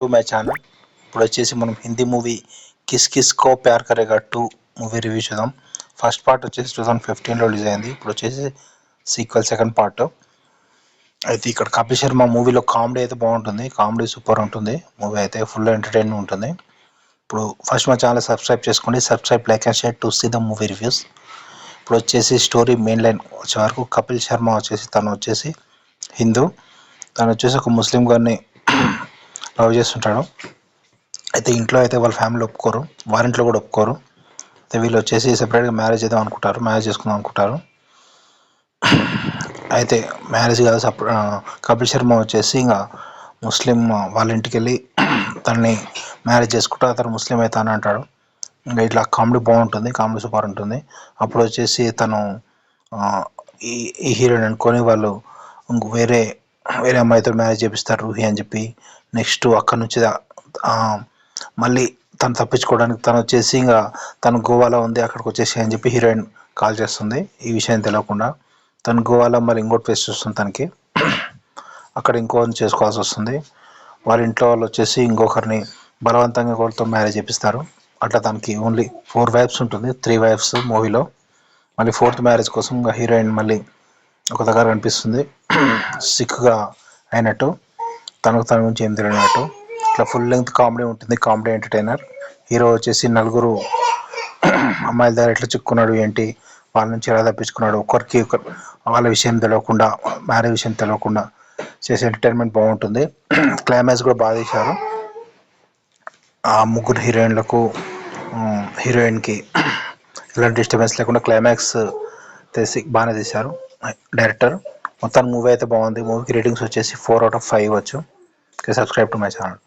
To my channel. ఇప్పుడు వచ్చేసి మనం హిందీ మూవీ కిస్ కిస్ కో ప్యార్ కరేగా 2 మూవీ రివ్యూ చూద్దాం. ఫస్ట్ పార్ట్ వచ్చేసి 2015లో రిలీజ్ అయింది. ఇప్పుడు వచ్చేసి సీక్వెల్ సెకండ్ పార్ట్. అయితే ఇక్కడ కపిల్ శర్మ మూవీలో కామెడీ అయితే బాగుంటుంది, కామెడీ సూపర్ ఉంటుంది. మూవీ అయితే ఫుల్ ఎంటర్టైనింగ్ ఉంటుంది. ఇప్పుడు ఫస్ట్ మా ఛానల్ సబ్స్క్రైబ్ చేసుకోండి, subscribe, like and share to see the movie reviews. ఇప్పుడు వచ్చేసి స్టోరీ మెయిన్ లైన్ వచ్చే వరకు కపిల్ శర్మ వచ్చేసి తను వచ్చేసి హిందూ, తను వచ్చేసి ఒక ముస్లిం గారిని లవ్ చేస్తుంటాడు. అయితే ఇంట్లో అయితే వాళ్ళ ఫ్యామిలీ ఒప్పుకోరు, వారింట్లో కూడా ఒప్పుకోరు. అయితే వీళ్ళు వచ్చేసి సెపరేట్గా మ్యారేజ్ చేద్దాం అనుకుంటారు, మ్యారేజ్ చేసుకుందాం అనుకుంటారు. అయితే మ్యారేజ్ కాదు, కపిల్ శర్మ వచ్చేసి ఇంకా ముస్లిం వాళ్ళ ఇంటికి వెళ్ళి తనని మ్యారేజ్ చేసుకుంటా, అతను ముస్లిం అయితే అని అంటాడు. ఇంకా ఇట్లా కామెడీ బాగుంటుంది, కామెడీ సూపర్ ఉంటుంది. అప్పుడు వచ్చేసి తను ఈ హీరోయిన్ అనుకొని వాళ్ళు వేరే వేరే అమ్మాయితో మ్యారేజ్ చేపిస్తారు, రూహి అని చెప్పి. నెక్స్ట్ అక్కడ నుంచి మళ్ళీ తను తప్పించుకోవడానికి తను వచ్చేసి ఇంకా తను గోవాలో ఉంది, అక్కడికి వచ్చేసి అని చెప్పి హీరోయిన్ కాల్ చేస్తుంది. ఈ విషయం తెలియకుండా తను గోవాలో మళ్ళీ ఇంకోటి ఫేస్ చేస్తుంది, తనకి అక్కడ ఇంకోని చేసుకోవాల్సి వస్తుంది. వాళ్ళ ఇంట్లో వాళ్ళు వచ్చేసి ఇంకొకరిని బలవంతంగా ఒకరితో మ్యారేజ్ చేపిస్తారు. అట్లా తనకి ఓన్లీ 4 వైఫ్స్ ఉంటుంది, 3 వైఫ్స్ మూవీలో. మళ్ళీ 4th మ్యారేజ్ కోసం ఇంకా హీరోయిన్ మళ్ళీ ఒక దగ్గర కనిపిస్తుంది, సిక్గా అయినట్టు, తన గురించి ఏం తెలియనట్టు. ఇట్లా ఫుల్ లెంగ్త్ కామెడీ ఉంటుంది, కామెడీ ఎంటర్టైనర్. హీరో వచ్చేసి 4 అమ్మాయిల దగ్గర ఎట్లా చిక్కున్నాడు ఏంటి, వాళ్ళ నుంచి ఎలా తప్పించుకున్నాడు, ఒకరికి వాళ్ళ విషయం తెలియకుండా, మ్యారేజ్ విషయం తెలియకుండా చేసే ఎంటర్టైన్మెంట్ బాగుంటుంది. క్లైమాక్స్ కూడా బాగా తీశారు. ఆ 3 హీరోయిన్లకు హీరోయిన్కి ఎలాంటి డిస్టర్బెన్స్ లేకుండా క్లైమాక్స్ బాగానే తీశారు డైరెక్టర్. మొత్తం మూవీ అయితే బాగుంది. మూవీకి రేటింగ్స్ వచ్చేసి 4/5 ఇవ్వచ్చు. Subscribe to my channel.